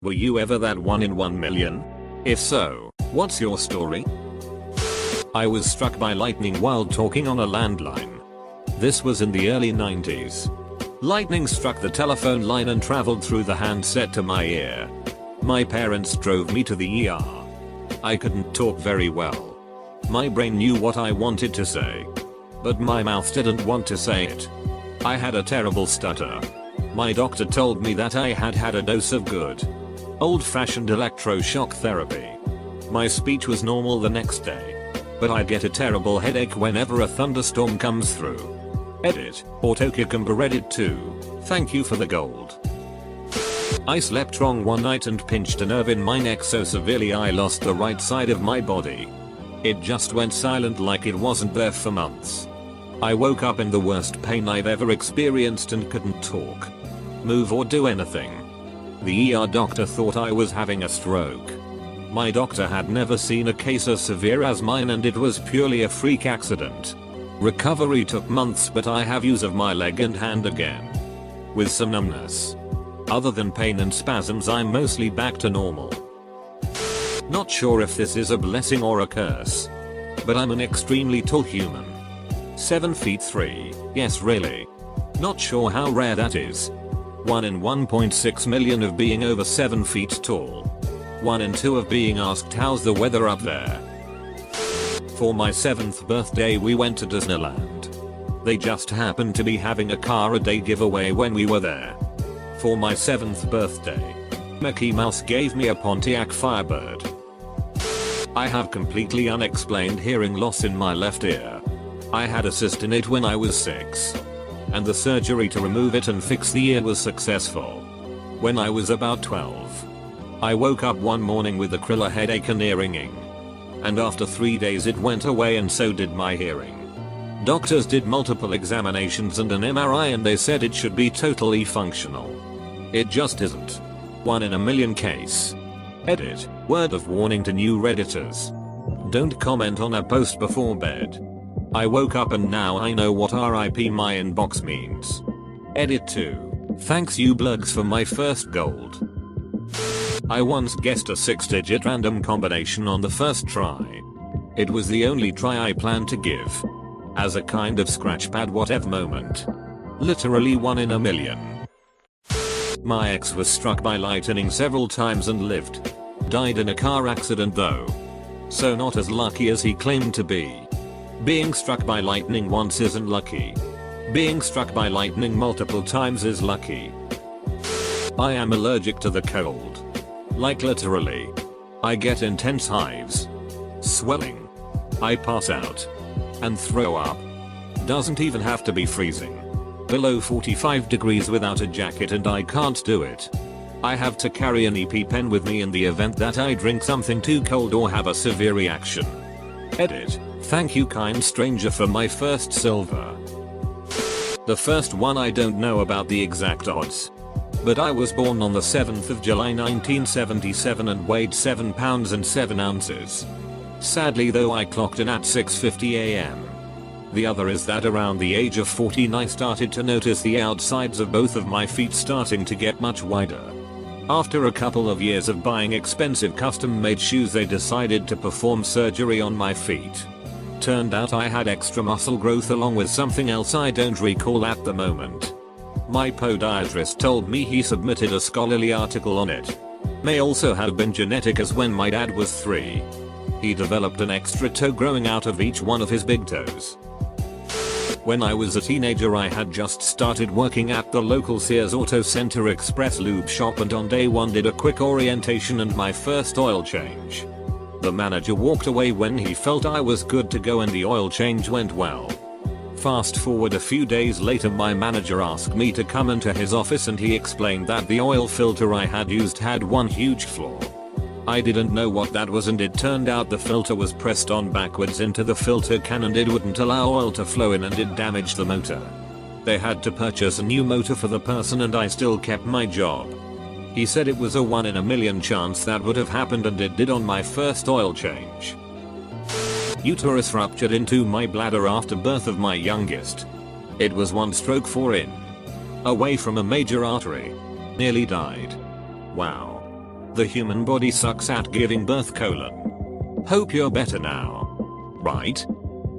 Were you ever that 1 in 1 million? If so, what's your story? I was struck by lightning while talking on a landline. This was in the early 90s. Lightning struck the telephone line and traveled through the handset to my ear. My parents drove me to the ER. I couldn't talk very well. My brain knew what I wanted to say, but my mouth didn't want to say it. I had a terrible stutter. My doctor told me that I had had a dose of good old-fashioned electroshock therapy. My speech was normal the next day, but I get a terrible headache whenever a thunderstorm comes through. Edit, AskReddit Reddit 2. Thank you for the gold. I slept wrong one night and pinched a nerve in my neck so severely I lost the right side of my body. It just went silent like it wasn't there for months. I woke up in the worst pain I've ever experienced and couldn't talk, move or do anything. The ER doctor thought I was having a stroke. My doctor had never seen a case as severe as mine and it was purely a freak accident. Recovery took months, but I have use of my leg and hand again, with some numbness. Other than pain and spasms, I'm mostly back to normal. Not sure if this is a blessing or a curse, but I'm an extremely tall human. 7 feet 3, yes really. Not sure how rare that is. 1 in 1.6 million of being over 7 feet tall. 1 in 2 of being asked how's the weather up there. For my 7th birthday we went to Disneyland. They just happened to be having a car a day giveaway when we were there. For my 7th birthday, Mickey Mouse gave me a Pontiac Firebird. I have completely unexplained hearing loss in my left ear. I had a cyst in it when I was 6. And the surgery to remove it and fix the ear was successful when I was about 12. I woke up one morning with a killer headache and ear ringing. And after 3 days it went away and so did my hearing. Doctors did multiple examinations and an MRI and they said it should be totally functional. It just isn't. 1 in a million case. Edit, word of warning to new Redditors. Don't comment on a post before bed. I woke up and now I know what RIP my inbox means. Edit 2. Thanks you Blugs for my first gold. I once guessed a 6-digit random combination on the first try. It was the only try I planned to give. As a kind of scratchpad whatever moment. Literally 1 in a million. My ex was struck by lightning several times and lived. Died in a car accident though. So not as lucky as he claimed to be. Being struck by lightning once isn't lucky. Being struck by lightning multiple times is lucky. I am allergic to the cold. Like literally. I get intense hives, swelling, I pass out, and throw up. Doesn't even have to be freezing. Below 45 degrees without a jacket and I can't do it. I have to carry an EpiPen with me in the event that I drink something too cold or have a severe reaction. Edit, thank you kind stranger for my first silver. The first one I don't know about the exact odds. But I was born on the 7th of July 1977 and weighed 7 pounds and 7 ounces. Sadly though I clocked in at 6:50 am. The other is that around the age of 14 I started to notice the outsides of both of my feet starting to get much wider. After a couple of years of buying expensive custom made shoes they decided to perform surgery on my feet. Turned out I had extra muscle growth along with something else I don't recall at the moment. My podiatrist told me he submitted a scholarly article on it. May also have been genetic as when my dad was 3. He developed an extra toe growing out of each one of his big toes. When I was a teenager I had just started working at the local Sears Auto Center Express Lube shop and on day 1 did a quick orientation and my first oil change. The manager walked away when he felt I was good to go and the oil change went well. Fast forward a few days later my manager asked me to come into his office and he explained that the oil filter I had used had one huge flaw. I didn't know what that was and it turned out the filter was pressed on backwards into the filter can and it wouldn't allow oil to flow in and it damaged the motor. They had to purchase a new motor for the person and I still kept my job. He said it was a 1 in a million chance that would have happened and it did on my first oil change. Uterus ruptured into my bladder after birth of my youngest. It was 1 stroke 4 in. Away from a major artery. Nearly died. Wow. The human body sucks at giving birth : hope you're better now. Right?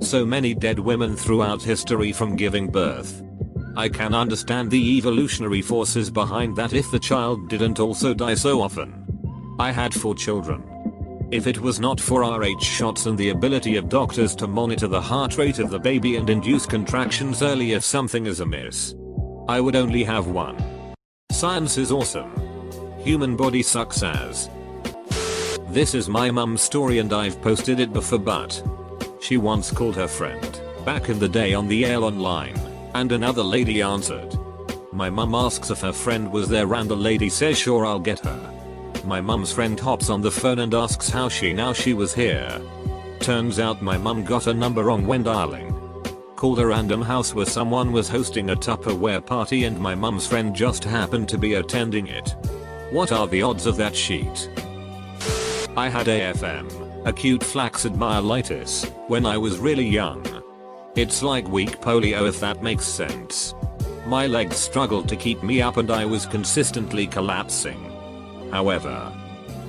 So many dead women throughout history from giving birth. I can understand the evolutionary forces behind that if the child didn't also die so often. I had 4 children. If it was not for RH shots and the ability of doctors to monitor the heart rate of the baby and induce contractions early if something is amiss, I would only have 1. Science is awesome. Human body sucks ass. This is my mum's story and I've posted it before, but she once called her friend back in the day on the air online, and another lady answered. My mum asks if her friend was there and the lady says sure, I'll get her. My mum's friend hops on the phone and asks how she knew she was here. Turns out my mum got a number wrong when dialing. Called a random house where someone was hosting a Tupperware party and my mum's friend just happened to be attending it. What are the odds of that sheet? I had AFM, acute flaccid myelitis, when I was really young. It's like weak polio if that makes sense. My legs struggled to keep me up and I was consistently collapsing. However,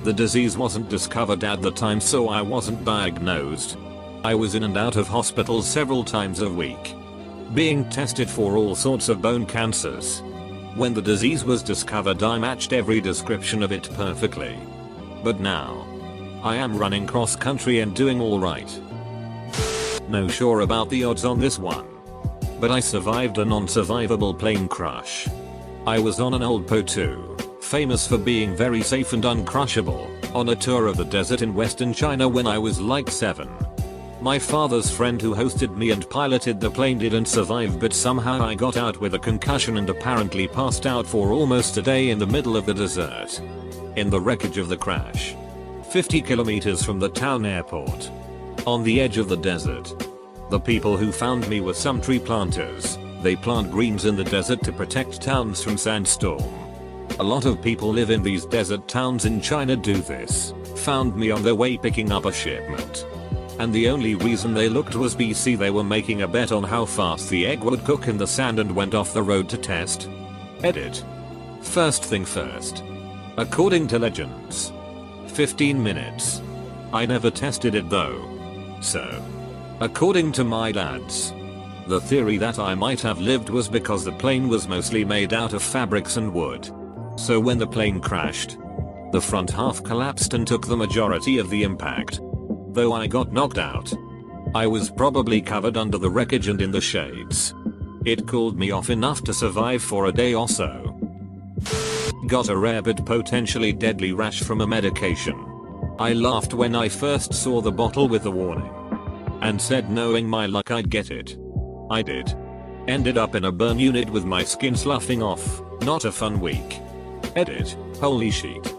the disease wasn't discovered at the time, so I wasn't diagnosed. I was in and out of hospital several times a week, being tested for all sorts of bone cancers. When the disease was discovered, I matched every description of it perfectly. But now, I am running cross country and doing alright. No sure about the odds on this one, but I survived a non-survivable plane crash. I was on an old Po-2, famous for being very safe and uncrushable, on a tour of the desert in western China when I was like 7. My father's friend who hosted me and piloted the plane didn't survive, but somehow I got out with a concussion and apparently passed out for almost a day in the middle of the desert. In the wreckage of the crash, 50 kilometers from the town airport, on the edge of the desert. The people who found me were some tree planters. They plant greens in the desert to protect towns from sandstorm. A lot of people live in these desert towns in China do this. Found me on their way picking up a shipment. And the only reason they looked was BC they were making a bet on how fast the egg would cook in the sand and went off the road to test. Edit. First thing first. According to legends, 15 minutes. I never tested it though. So, according to my dads, the theory that I might have lived was because the plane was mostly made out of fabrics and wood. So when the plane crashed, the front half collapsed and took the majority of the impact. Though I got knocked out, I was probably covered under the wreckage and in the shades. It cooled me off enough to survive for a day or so. Got a rare but potentially deadly rash from a medication. I laughed when I first saw the bottle with the warning, and said knowing my luck I'd get it. I did. Ended up in a burn unit with my skin sloughing off. Not a fun week. Edit. Holy shit.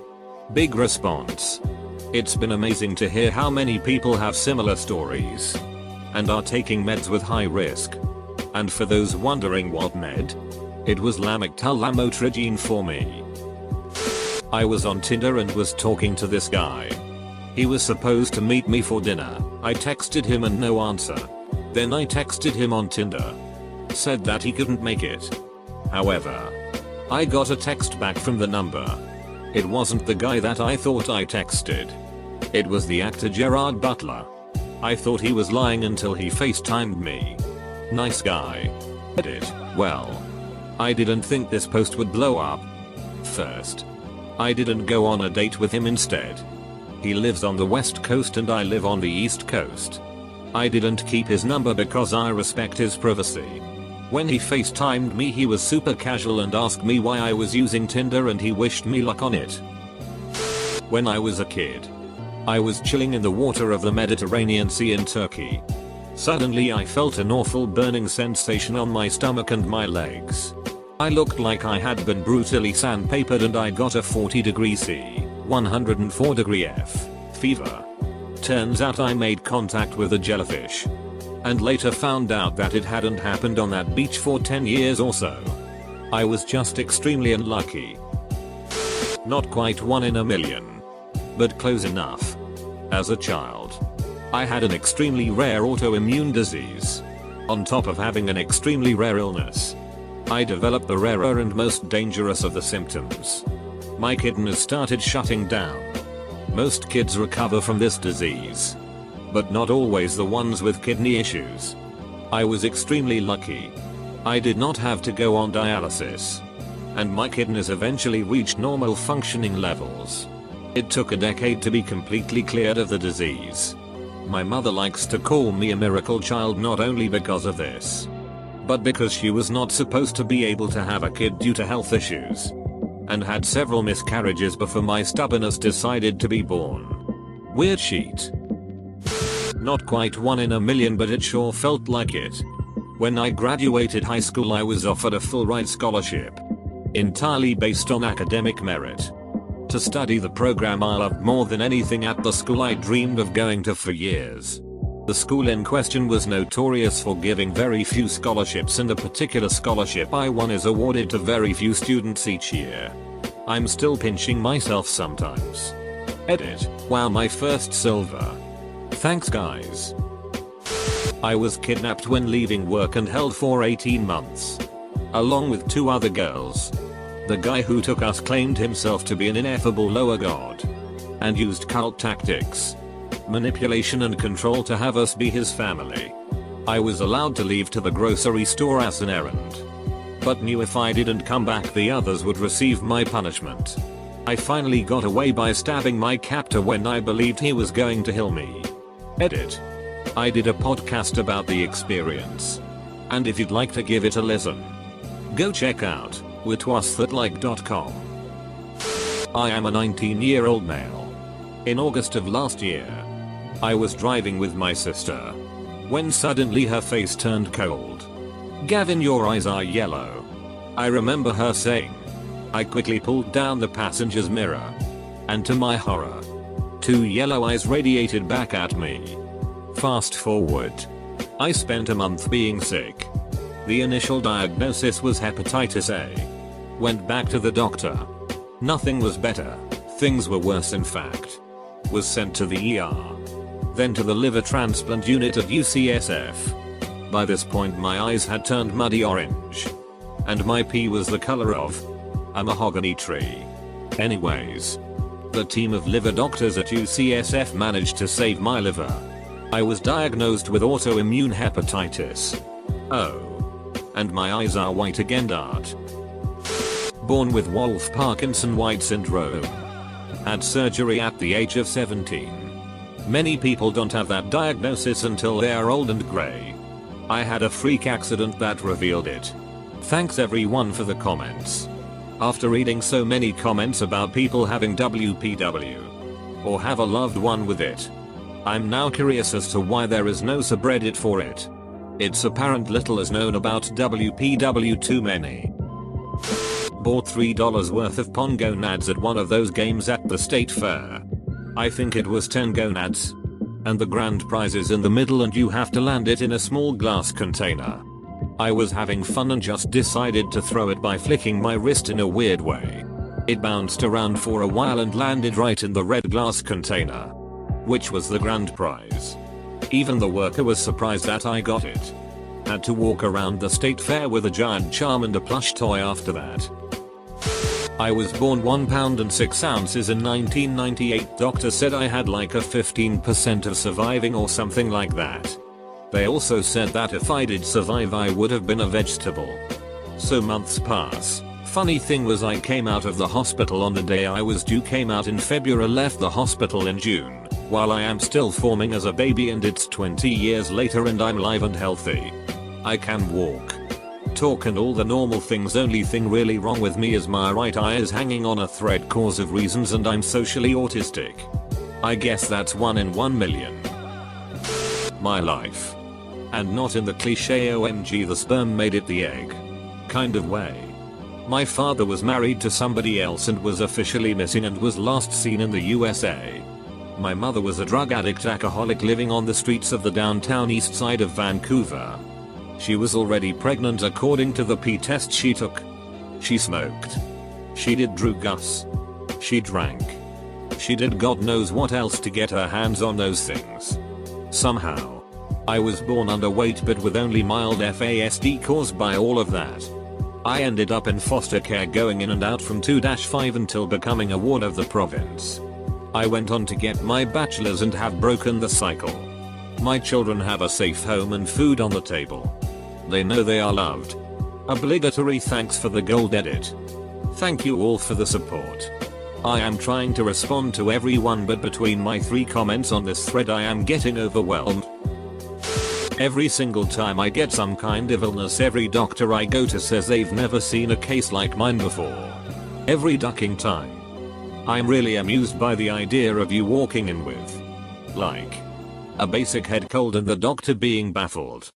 Big response. It's been amazing to hear how many people have similar stories and are taking meds with high risk. And for those wondering what med, it was lamictal lamotrigine for me. I was on Tinder and was talking to this guy. He was supposed to meet me for dinner. I texted him and no answer. Then I texted him on Tinder. Said that he couldn't make it. However, I got a text back from the number. It wasn't the guy that I thought I texted. It was the actor Gerard Butler. I thought he was lying until he FaceTimed me. Nice guy. Edit. Well, I didn't think this post would blow up. First, I didn't go on a date with him instead. He lives on the west coast and I live on the east coast. I didn't keep his number because I respect his privacy. When he FaceTimed me he was super casual and asked me why I was using Tinder and he wished me luck on it. When I was a kid, I was chilling in the water of the Mediterranean Sea in Turkey. Suddenly I felt an awful burning sensation on my stomach and my legs. I looked like I had been brutally sandpapered and I got a 40° C, 104° F fever. Turns out I made contact with a jellyfish. And later found out that it hadn't happened on that beach for 10 years or so. I was just extremely unlucky. Not quite 1 in a million, but close enough. As a child, I had an extremely rare autoimmune disease. On top of having an extremely rare illness, I developed the rarer and most dangerous of the symptoms. My kidneys started shutting down. Most kids recover from this disease, but not always the ones with kidney issues. I was extremely lucky. I did not have to go on dialysis, and my kidneys eventually reached normal functioning levels. It took a decade to be completely cleared of the disease. My mother likes to call me a miracle child not only because of this, but because she was not supposed to be able to have a kid due to health issues, and had several miscarriages before my stubbornness decided to be born. Weird sheet. Not quite 1 in a million, but it sure felt like it. When I graduated high school, I was offered a full-ride scholarship, entirely based on academic merit, to study the program I loved more than anything at the school I dreamed of going to for years. The school in question was notorious for giving very few scholarships, and the particular scholarship I won is awarded to very few students each year. I'm still pinching myself sometimes. Edit. Wow, my first silver. Thanks guys. I was kidnapped when leaving work and held for 18 months. Along with 2 other girls. The guy who took us claimed himself to be an ineffable lower god, and used cult tactics, manipulation and control to have us be his family. I was allowed to leave to the grocery store as an errand, but knew if I didn't come back the others would receive my punishment. I finally got away by stabbing my captor when I believed he was going to kill me. Edit. I did a podcast about the experience, and if you'd like to give it a listen, go check out whatwasthatlike.com. I am a 19-year-old male. In August of last year, I was driving with my sister, when suddenly her face turned cold. "Gavin, your eyes are yellow." I remember her saying. I quickly pulled down the passenger's mirror, and to my horror, 2 yellow eyes radiated back at me. Fast forward. I spent a month being sick. The initial diagnosis was hepatitis A. Went back to the doctor. Nothing was better. Things were worse in fact. Was sent to the ER. Then to the liver transplant unit at UCSF. By this point my eyes had turned muddy orange, and my pee was the color of a mahogany tree. Anyways, the team of liver doctors at UCSF managed to save my liver. I was diagnosed with autoimmune hepatitis. Oh. And my eyes are white again. Born with Wolff-Parkinson-White syndrome. Had surgery at the age of 17. Many people don't have that diagnosis until they are old and grey. I had a freak accident that revealed it. Thanks everyone for the comments. After reading so many comments about people having WPW, or have a loved one with it, I'm now curious as to why there is no subreddit for it. It's apparent little is known about WPW, too many. Bought $3 worth of pong gonads at one of those games at the state fair. I think it was 10 gonads. And the grand prize is in the middle and you have to land it in a small glass container. I was having fun and just decided to throw it by flicking my wrist in a weird way. It bounced around for a while and landed right in the red glass container, which was the grand prize. Even the worker was surprised that I got it. Had to walk around the state fair with a giant charm and a plush toy after that. I was born 1 pound and 6 ounces in 1998. Doctor said I had like a 15% of surviving or something like that. They also said that if I did survive I would have been a vegetable. So months pass. Funny thing was I came out of the hospital on the day I was due. Came out in February, left the hospital in June. While I am still forming as a baby and it's 20 years later and I'm live and healthy. I can walk, talk and all the normal things. Only thing really wrong with me is my right eye is hanging on a thread cause of reasons and I'm socially autistic. I guess that's 1 in 1 million. My life. And not in the cliche OMG the sperm made it the egg kind of way. My father was married to somebody else and was officially missing and was last seen in the USA. My mother was a drug addict alcoholic living on the streets of the downtown east side of Vancouver. She was already pregnant according to the pee test she took. She smoked. She did drugs. She drank. She did God knows what else to get her hands on those things. Somehow, I was born underweight but with only mild FASD caused by all of that. I ended up in foster care going in and out from 2-5 until becoming a ward of the province. I went on to get my bachelor's and have broken the cycle. My children have a safe home and food on the table. They know they are loved. Obligatory thanks for the gold edit. Thank you all for the support. I am trying to respond to everyone, but between my 3 comments on this thread I am getting overwhelmed. Every single time I get some kind of illness, every doctor I go to says they've never seen a case like mine before. Every ducking time. I'm really amused by the idea of you walking in with, like, a basic head cold and the doctor being baffled.